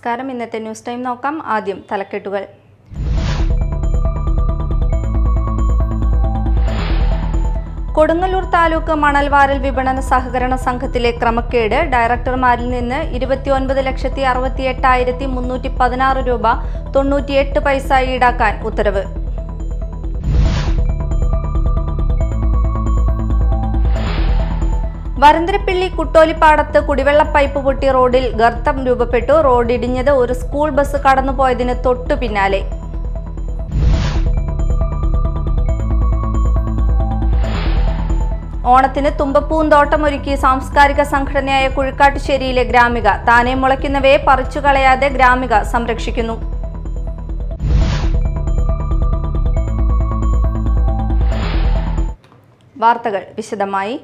നമസ്കാരം. ഇന്നത്തെ news time നോക്കാം. ആദ്യം തലക്കെട്ടുകൾ. കൊടുങ്ങല്ലൂർ താലൂക്ക് മണൽവാരൽ വിപണന സഹകരണ സംഘത്തിലെ ക്രമക്കേട്. ഡയറക്ടർമാരിൽ നിന്ന് 29,68,316 രൂപ 98 പൈസ ഈടാക്കാൻ ഉത്തരവ്. വരന്തരപ്പിള്ളി കുട്ടോലിപ്പാടത്ത് കുടിവെള്ള പൈപ്പ് പൊട്ടി റോഡിൽ ഗർത്തം രൂപപ്പെട്ടു. റോഡ് ഇടിഞ്ഞത് ഒരു സ്കൂൾ ബസ് കടന്നുപോയതിന് തൊട്ടു പിന്നാലെ. ഓണത്തിന് തുമ്പപ്പൂന്തോട്ടമൊരുക്കി സാംസ്കാരിക സംഘടനയായ കുഴിക്കാട്ടുശ്ശേരിയിലെ ഗ്രാമിക. താനെ മുളയ്ക്കുന്നവയെ പറിച്ചുകളയാതെ ഗ്രാമിക സംരക്ഷിക്കുന്നു. വാർത്തകൾ വിശദമായി.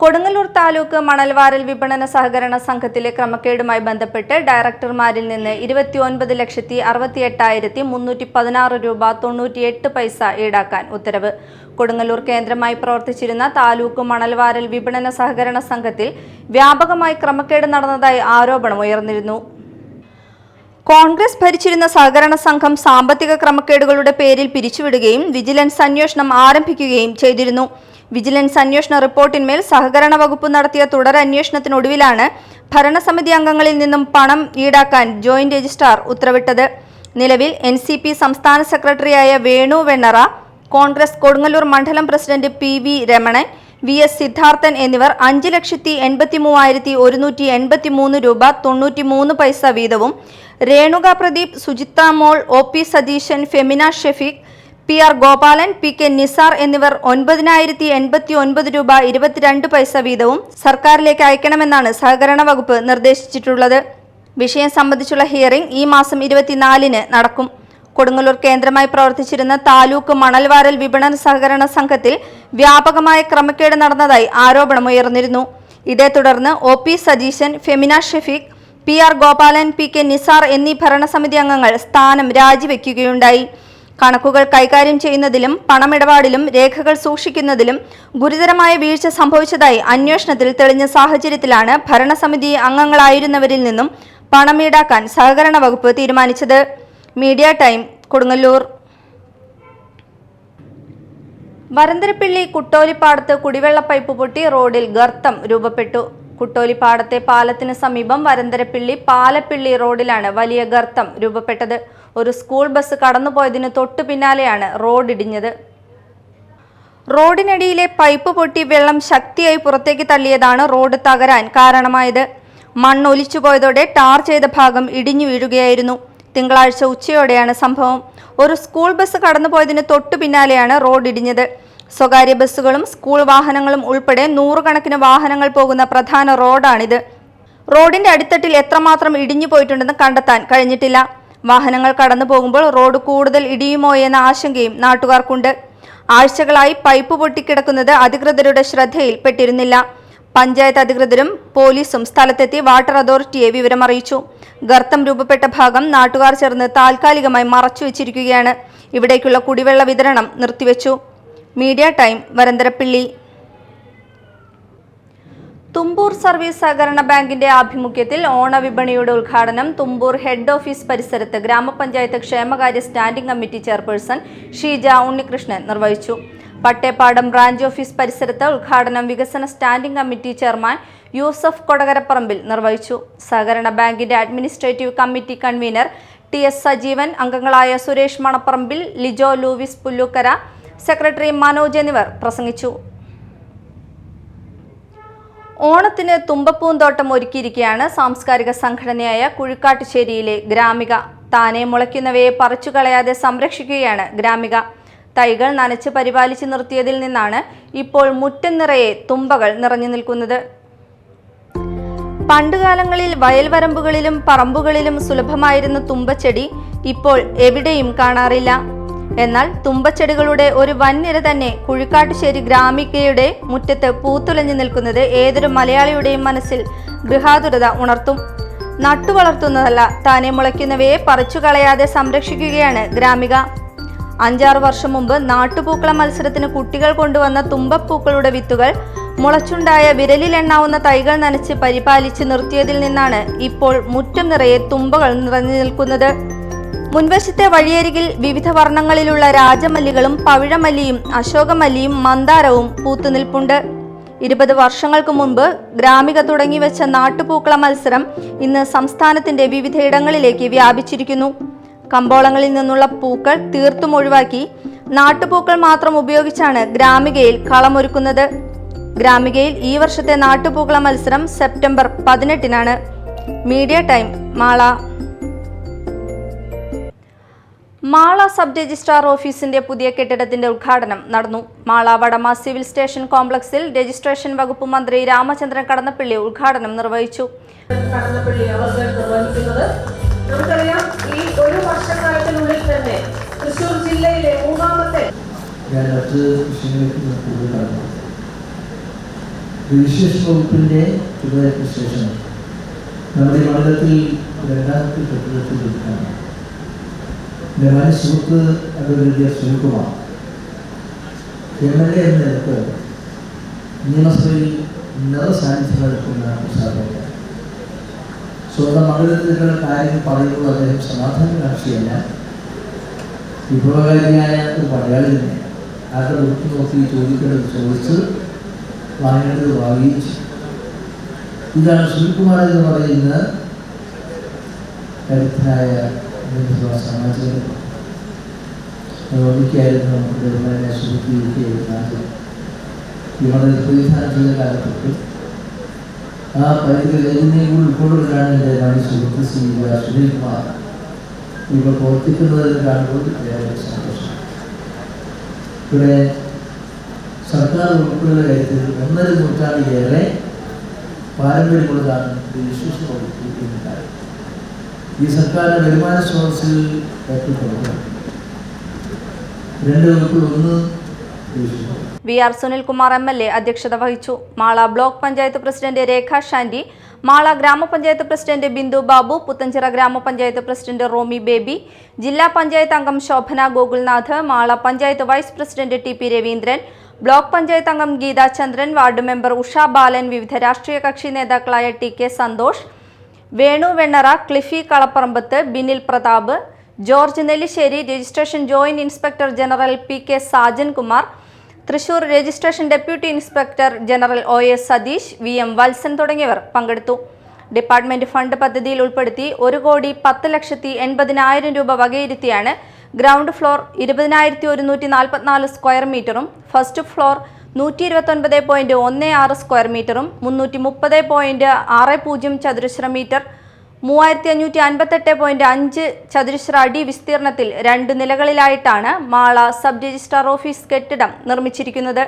കൊടുങ്ങല്ലൂർ താലൂക്ക് മണൽവാരൽ വിപണന സഹകരണ സംഘത്തിലെ ക്രമക്കേടുമായി ബന്ധപ്പെട്ട് ഡയറക്ടർമാരിൽ നിന്ന് 29,68,316 രൂപ 98 പൈസ ഈടാക്കാൻ ഉത്തരവ്. കൊടുങ്ങല്ലൂർ കേന്ദ്രമായി പ്രവർത്തിച്ചിരുന്ന താലൂക്ക് മണൽവാരൽ വിപണന സഹകരണ സംഘത്തിൽ വ്യാപകമായി ക്രമക്കേട് നടന്നതായി ആരോപണമുയർന്നിരുന്നു. കോൺഗ്രസ് ഭരിച്ചിരുന്ന സഹകരണ സംഘം സാമ്പത്തിക ക്രമക്കേടുകളുടെ പേരിൽ പിരിച്ചുവിടുകയും വിജിലൻസ് അന്വേഷണം ആരംഭിക്കുകയും ചെയ്തിരുന്നു. വിജിലൻസ് അന്വേഷണ റിപ്പോർട്ടിന്മേൽ സഹകരണ വകുപ്പ് നടത്തിയ തുടരന്വേഷണത്തിനൊടുവിലാണ് ഭരണസമിതി അംഗങ്ങളിൽ നിന്നും പണം ഈടാക്കാൻ ജോയിന്റ് രജിസ്ട്രാർ ഉത്തരവിട്ടത്. നിലവിൽ NCP സംസ്ഥാന സെക്രട്ടറിയായ വേണു വെണ്ണറ, കോൺഗ്രസ് കൊടുങ്ങല്ലൂർ മണ്ഡലം president PV Ramanan, VS Siddharthan എന്നിവർ 5,83,183 രൂപ 93 പൈസ വീതവും, രേണുക പ്രദീപ്, സുജിത്ത മോൾ, OP Satheesan, Femina Shefeeq, PR Gopalan, PK Nisar എന്നിവർ 9,089 രൂപ 22 പൈസ വീതവും സർക്കാരിലേക്ക് അയക്കണമെന്നാണ് സഹകരണ വകുപ്പ് നിർദ്ദേശിച്ചിട്ടുള്ളത്. വിഷയം സംബന്ധിച്ചുള്ള ഹിയറിംഗ് ഈ മാസം 24-ന് നടക്കും. കൊടുങ്ങല്ലൂർ കേന്ദ്രമായി പ്രവർത്തിച്ചിരുന്ന താലൂക്ക് മണൽവാരൽ വിപണന സഹകരണ സംഘത്തിൽ വ്യാപകമായ ക്രമക്കേട് നടന്നതായി ആരോപണമുയർന്നിരുന്നു. ഇതേ തുടർന്ന് OP Satheesan, Femina Shefeeq, PR Gopalan, PK Nisar എന്നീ ഭരണസമിതി അംഗങ്ങൾ സ്ഥാനം രാജിവെക്കുകയുണ്ടായി. കണക്കുകൾ കൈകാര്യം ചെയ്യുന്നതിലും പണമിടപാടിലും രേഖകൾ സൂക്ഷിക്കുന്നതിലും ഗുരുതരമായ വീഴ്ച സംഭവിച്ചതായി അന്വേഷണത്തിൽ തെളിഞ്ഞ സാഹചര്യത്തിലാണ് ഭരണസമിതി അംഗങ്ങളായിരുന്നവരിൽ നിന്നും പണം ഈടാക്കാൻ സഹകരണ വകുപ്പ് തീരുമാനിച്ചത്. Media time, Kodungallur. വരന്തരപ്പിള്ളി കുട്ടോലിപ്പാടത്ത് കുടിവെള്ള പൈപ്പ് പൊട്ടി റോഡിൽ ഗർത്തം രൂപപ്പെട്ടു. കുട്ടോലിപ്പാടത്തെ പാലത്തിന് സമീപം വരന്തരപ്പിള്ളി പാലപ്പിള്ളി റോഡിലാണ് വലിയ ഗർത്തം രൂപപ്പെട്ടത്. ഒരു സ്കൂൾ ബസ് കടന്നുപോയതിന് തൊട്ടു പിന്നാലെയാണ് റോഡ് ഇടിഞ്ഞത്. റോഡിനടിയിലെ പൈപ്പ് പൊട്ടി വെള്ളം ശക്തിയായി പുറത്തേക്ക് തള്ളിയതാണ് റോഡ് തകരാൻ കാരണമായത്. മണ്ണ് ഒലിച്ചുപോയതോടെ ടാർ ചെയ്ത ഭാഗം ഇടിഞ്ഞു വീഴുകയായിരുന്നു. തിങ്കളാഴ്ച ഉച്ചയോടെയാണ് സംഭവം. ഒരു സ്കൂൾ ബസ് കടന്നുപോയതിന് തൊട്ടു പിന്നാലെയാണ് റോഡ് ഇടിഞ്ഞത്. സ്വകാര്യ ബസ്സുകളും സ്കൂൾ വാഹനങ്ങളും ഉൾപ്പെടെ 100 കണക്കിന് വാഹനങ്ങൾ പോകുന്ന പ്രധാന റോഡാണിത്. റോഡിന്റെ അടിത്തട്ടിൽ എത്രമാത്രം ഇടിഞ്ഞു പോയിട്ടുണ്ടെന്ന് കണ്ടെത്താൻ കഴിഞ്ഞിട്ടില്ല. വാഹനങ്ങൾ കടന്നു പോകുമ്പോൾ റോഡ് കൂടുതൽ ഇടിയുമോ എന്ന ആശങ്കയും നാട്ടുകാർക്കുണ്ട്. ആഴ്ചകളായി പൈപ്പ് പൊട്ടിക്കിടക്കുന്നത് അധികൃതരുടെ ശ്രദ്ധയിൽ പെട്ടിരുന്നില്ല. പഞ്ചായത്ത് അധികൃതരും പോലീസും സ്ഥലത്തെത്തി വാട്ടർ അതോറിറ്റിയെ വിവരമറിയിച്ചു. ഗർത്തം രൂപപ്പെട്ട ഭാഗം നാട്ടുകാർ ചേർന്ന് താൽക്കാലികമായി മറച്ചുവെച്ചിരിക്കുകയാണ്. ഇവിടേക്കുള്ള കുടിവെള്ള വിതരണം നിർത്തിവെച്ചു. Media time, Varandarappilly. Thumboor service സഹകരണ ബാങ്കിന്റെ ആഭിമുഖ്യത്തിൽ ഓണവിപണിയുടെ ഉദ്ഘാടനം തുമ്പൂർ ഹെഡ് ഓഫീസ് പരിസരത്ത് ഗ്രാമപഞ്ചായത്ത് ക്ഷേമകാര്യ standing committee chairperson Sheeja Unnikrishnan നിർവഹിച്ചു. പട്ടേപ്പാടം ബ്രാഞ്ച് ഓഫീസ് പരിസരത്ത് ഉദ്ഘാടനം വികസന സ്റ്റാൻഡിംഗ് കമ്മിറ്റി ചെയർമാൻ യൂസഫ് കൊടകരപ്പറമ്പിൽ നിർവഹിച്ചു. സഹകരണ ബാങ്കിന്റെ administrative committee convener TS Sajeevan, അംഗങ്ങളായ സുരേഷ് മണപ്പറമ്പിൽ, ലിജോ ലൂവിസ് പുല്ലൂക്കര, സെക്രട്ടറി മനോജ് എന്നിവർ പ്രസംഗിച്ചു. ഓണത്തിന് തുമ്പപ്പൂന്തോട്ടം ഒരുക്കിയിരിക്കുകയാണ് സാംസ്കാരിക സംഘടനയായ കുഴിക്കാട്ടുശ്ശേരിയിലെ ഗ്രാമിക. താനെ മുളയ്ക്കുന്നവയെ പറിച്ചുകളയാതെ സംരക്ഷിക്കുകയാണ് ഗ്രാമിക. തൈകൾ നനച്ച് പരിപാലിച്ച് നിർത്തിയതിൽ നിന്നാണ് ഇപ്പോൾ മുറ്റം നിറയെ തുമ്പകൾ നിറഞ്ഞു നിൽക്കുന്നത്. പണ്ടുകാലങ്ങളിൽ വയൽവരമ്പുകളിലും പറമ്പുകളിലും സുലഭമായിരുന്ന തുമ്പച്ചെടി ഇപ്പോൾ എവിടെയും കാണാറില്ല. എന്നാൽ തുമ്പച്ചെടികളുടെ ഒരു വൻനിര തന്നെ കുഴിക്കാട്ടുശ്ശേരി ഗ്രാമികയുടെ മുറ്റത്ത് പൂത്തുലഞ്ഞു നിൽക്കുന്നത് ഏതൊരു മലയാളിയുടെയും മനസ്സിൽ ഗൃഹാതുരത ഉണർത്തും. നട്ടുവളർത്തുന്നതല്ല, താനെ മുളയ്ക്കുന്നവയെ പറിച്ചുകളയാതെ സംരക്ഷിക്കുകയാണ് ഗ്രാമിക. 5-6 വർഷം മുമ്പ് നാട്ടുപൂക്കള മത്സരത്തിന് കുട്ടികൾ കൊണ്ടുവന്ന തുമ്പപ്പൂക്കളുടെ വിത്തുകൾ മുളച്ചുണ്ടായ വിരലിലെണ്ണാവുന്ന തൈകൾ നനച്ച് പരിപാലിച്ച് നിർത്തിയതിൽ നിന്നാണ് ഇപ്പോൾ മുറ്റം നിറയെ തുമ്പകൾ നിറഞ്ഞു നിൽക്കുന്നത്. മുൻവശത്തെ വഴിയരികിൽ വിവിധ വർണ്ണങ്ങളിലുള്ള രാജമല്ലികളും പവിഴമല്ലിയും അശോകമല്ലിയും മന്ദാരവും പൂത്തുനിൽപ്പുണ്ട്. 20 വർഷങ്ങൾക്ക് മുൻപ് ഗ്രാമിക തുടങ്ങിവെച്ച നാട്ടുപൂക്കള മത്സരം ഇന്ന് സംസ്ഥാനത്തിന്റെ വിവിധയിടങ്ങളിലേക്ക് വ്യാപിച്ചിരിക്കുന്നു. കമ്പോളങ്ങളിൽ നിന്നുള്ള പൂക്കൾ തീർത്തും ഒഴിവാക്കി നാട്ടുപൂക്കൾ മാത്രം ഉപയോഗിച്ചാണ് ഗ്രാമികയിൽ കളമൊരുക്കുന്നത്. ഗ്രാമികയിൽ ഈ വർഷത്തെ നാട്ടുപൂക്കള മത്സരം സെപ്റ്റംബർ 18-നാണ്. Media time, Mala. Mala sub registrar ഓഫീസിന്റെ പുതിയ കെട്ടിടത്തിന്റെ ഉദ്ഘാടനം നടന്നു. മാള വടമ സിവിൽ സ്റ്റേഷൻ കോംപ്ലക്സിൽ രജിസ്ട്രേഷൻ വകുപ്പ് മന്ത്രി രാമചന്ദ്രൻ കടന്നപ്പള്ളി ഉദ്ഘാടനം നിർവഹിച്ചു. നമുക്കറിയാം, ഈ ഒരു വർഷക്കാലത്തിനുള്ളിൽ തന്നെ തൃശ്ശൂർ ജില്ലയിലെ 3ാമത്തെ രജിസ്ട്രേഷൻ വകുപ്പിന്റെ പുതിയ രജിസ്ട്രേഷൻ നമ്മുടെ മണ്ഡലത്തിൽ 2ാമത്തെ കെട്ടിടത്തിൽ എടുക്കാണ്. എൻ്റെ മന സുഹൃത്ത് അഡ്വക്കേറ്റ് സുനിൽകുമാർ MLA എന്ന നിലക്ക് നിയമസഭയിൽ നിറസാന്നിധ്യം നടക്കുന്ന സാധ്യത. സ്വന്തം മണ്ഡലത്തിലുള്ള കാര്യങ്ങൾ പറയുമ്പോൾ അദ്ദേഹം സമാധാനകാംക്ഷിയല്ല, വിഭവകാരിയായ ഒരു മലയാളി തന്നെ. ആരുടെ നോക്കി നോക്കി ചോദിക്കേണ്ടത് ചോദിച്ച് വാങ്ങേണ്ടത് വാങ്ങിച്ചു. ഇതാണ് സുനിൽകുമാർ എന്ന് പറയുന്ന കരുത്തനായ സാമാജികൻ. ഒന്നിക്കായിരുന്നു നമുക്ക് സുഹൃത്തിയിരിക്കുന്നത്. ഇവിടെ പ്രതിനിധാനം ചെയ്ത കാലത്തൊട്ട് ആ പരിധികൾ ഏതിനെയും കൂടി ഉൾക്കൊള്ളുകയാണ് എൻ്റെ നാട് സുഹൃത്ത് സുനിൽകുമാർ ഇപ്പോൾ പ്രവർത്തിക്കുന്നതിന് കാണുമ്പോൾ വളരെ സന്തോഷം. ഇവിടെ സർക്കാർ വകുപ്പുകളുടെ കാര്യത്തിൽ 1.5 നൂറ്റാണ്ടിലേറെ പാരമ്പര്യമുള്ളതാണ് രജിസ്ട്രേഷൻ വകുപ്പ് എന്ന കാര്യം. ഈ സർക്കാരിൻ്റെ വരുമാന സ്രോതസ്സിൽ ഏറ്റവും 2 വകുപ്പുകൾ. ഒന്ന് VR സുനിൽകുമാർ MLA അധ്യക്ഷത വഹിച്ചു. മാള ബ്ലോക്ക് പഞ്ചായത്ത് പ്രസിഡന്റ് രേഖ ഷാൻഡി, മാള ഗ്രാമപഞ്ചായത്ത് പ്രസിഡന്റ് ബിന്ദു ബാബു, പുത്തഞ്ചിറ ഗ്രാമപഞ്ചായത്ത് പ്രസിഡന്റ് റോമി ബേബി, ജില്ലാ പഞ്ചായത്ത് അംഗം Shobhana Gokulnath, Mala panchayat vice president TP Raveendran, block panchayat അംഗം ഗീതാ ചന്ദ്രൻ, വാർഡ് മെമ്പർ ഉഷ ബാലൻ, വിവിധ രാഷ്ട്രീയ കക്ഷി നേതാക്കളായ TK Santhosh, Venu Vennara, Cliffy Kalapparambath, Binil Prathap, George Nellissery, registration joint inspector general PK Sajan Kumar, Thrissur registration deputy inspector general OS Satheesh, VM Valsan തുടങ്ങിയവർ പങ്കെടുത്തു. ഡിപ്പാർട്ട്മെന്റ് ഫണ്ട് പദ്ധതിയിൽ ഉൾപ്പെടുത്തി 1,80,80,000 രൂപ വകയിരുത്തിയാണ് ഗ്രൗണ്ട് ഫ്ലോർ 20,144 സ്ക്വയർ മീറ്ററും, ഫസ്റ്റ് ഫ്ലോർ 129.16 സ്ക്വയർ മീറ്ററും, 330.60 ചതുരശ്ര മീറ്റർ, 3558.5 ചതുരശ്ര അടി വിസ്തീർണത്തിൽ 2 നിലകളിലായിട്ടാണ് മാള സബ് രജിസ്ട്രാർ ഓഫീസ് കെട്ടിടം നിർമ്മിച്ചിരിക്കുന്നത്.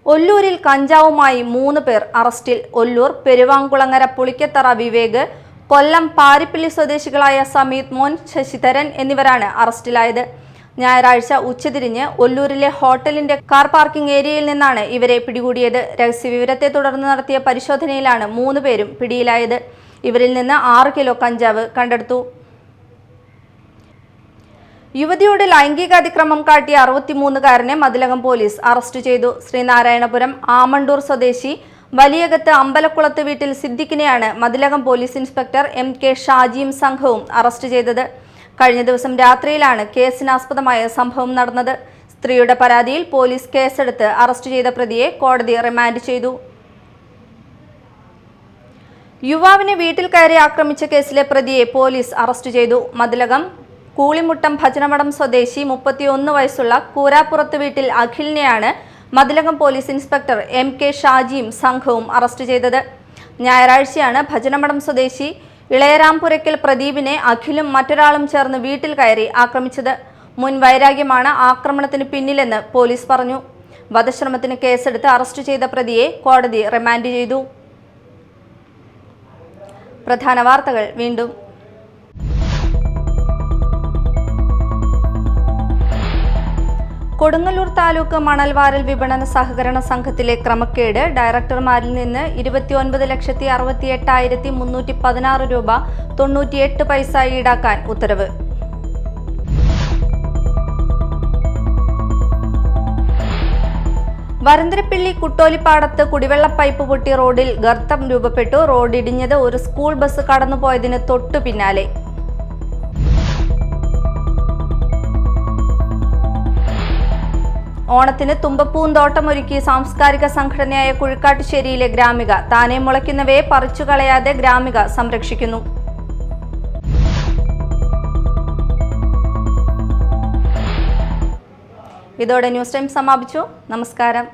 ഒല്ലൂരിൽ കഞ്ചാവുമായി 3 പേർ അറസ്റ്റിൽ. ഒല്ലൂർ പെരുവാങ്കുളങ്ങര പുളിക്കത്തറ വിവേക്, കൊല്ലം പാരിപ്പള്ളി സ്വദേശികളായ സമീത് മോൻ, ശശിധരൻ എന്നിവരാണ് അറസ്റ്റിലായത്. ഞായറാഴ്ച ഉച്ചതിരിഞ്ഞ് ഒല്ലൂരിലെ ഹോട്ടലിന്റെ കാർ പാർക്കിംഗ് ഏരിയയിൽ നിന്നാണ് ഇവരെ പിടികൂടിയത്. രഹസ്യവിവരത്തെ തുടർന്ന് നടത്തിയ പരിശോധനയിലാണ് 3 പേരും പിടിയിലായത്. ഇവരിൽ നിന്ന് 6 കിലോ കഞ്ചാവ് കണ്ടെടുത്തു. യുവതിയോട് ലൈംഗിക അതിക്രമം കാട്ടിയ 63-കാരനെ മതിലകം പോലീസ് അറസ്റ്റ് ചെയ്തു. ശ്രീനാരായണപുരം ആമണ്ടൂർ സ്വദേശി വലിയകത്ത് അമ്പലക്കുളത്ത് വീട്ടിൽ സിദ്ദിഖിനെയാണ് മതിലകം പോലീസ് ഇൻസ്പെക്ടർ MK ഷാജിയും സംഘവും അറസ്റ്റ് ചെയ്തത്. കഴിഞ്ഞ ദിവസം രാത്രിയിലാണ് കേസിനാസ്പദമായ സംഭവം നടന്നത്. സ്ത്രീയുടെ പരാതിയിൽ പോലീസ് കേസെടുത്ത് അറസ്റ്റ് ചെയ്ത പ്രതിയെ കോടതി റിമാൻഡ് ചെയ്തു. യുവാവിനെ വീട്ടിൽ കയറി ആക്രമിച്ച കേസിലെ പ്രതിയെ പോലീസ് അറസ്റ്റ് ചെയ്തു. മതിലകം കൂളിമുട്ടം ഭജനമഠം സ്വദേശി 31 വയസ്സുള്ള കൂരാപ്പുറത്ത് വീട്ടിൽ അഖിലിനെയാണ് മതിലകം പോലീസ് ഇൻസ്പെക്ടർ MK ഷാജിയും സംഘവും അറസ്റ്റ് ചെയ്തത്. ഞായറാഴ്ചയാണ് ഭജനമഠം സ്വദേശി ഇളയരാംപുരയ്ക്കൽ പ്രദീപിനെ അഖിലും മറ്റൊരാളും ചേർന്ന് വീട്ടിൽ കയറി ആക്രമിച്ചത്. മുൻ വൈരാഗ്യമാണ് ആക്രമണത്തിന് പിന്നിലെന്ന് പോലീസ് പറഞ്ഞു. വധശ്രമത്തിന് കേസെടുത്ത് അറസ്റ്റ് ചെയ്ത പ്രതിയെ കോടതി റിമാൻഡ് ചെയ്തു. പ്രധാന വാർത്തകൾ വീണ്ടും. കൊടുങ്ങല്ലൂർ താലൂക്ക് മണൽവാരൽ വിപണന സഹകരണ സംഘത്തിലെ ക്രമക്കേട്. ഡയറക്ടർമാരിൽ നിന്ന് 29,68,316 രൂപ 98 പൈസ ഈടാക്കാൻ ഉത്തരവ്. വരന്തരപ്പിള്ളി കുട്ടോലിപ്പാടത്ത് കുടിവെള്ള പൈപ്പ് പൊട്ടി റോഡിൽ ഗർത്തം രൂപപ്പെട്ടു. റോഡ് ഇടിഞ്ഞത് ഒരു സ്കൂൾ ബസ് കടന്നുപോയതിന് തൊട്ടു പിന്നാലെ. ഓണത്തിന് തുമ്പപ്പൂന്തോട്ടമൊരുക്കി സാംസ്കാരിക സംഘടനയായ കുഴിക്കാട്ടുശ്ശേരിയിലെ ഗ്രാമിക. താനെ മുളയ്ക്കുന്നവയെ പറിച്ചുകളയാതെ ഗ്രാമിക സംരക്ഷിക്കുന്നു. ഇതോടെ ന്യൂസ് ടൈം സമാപിച്ചു. നമസ്കാരം.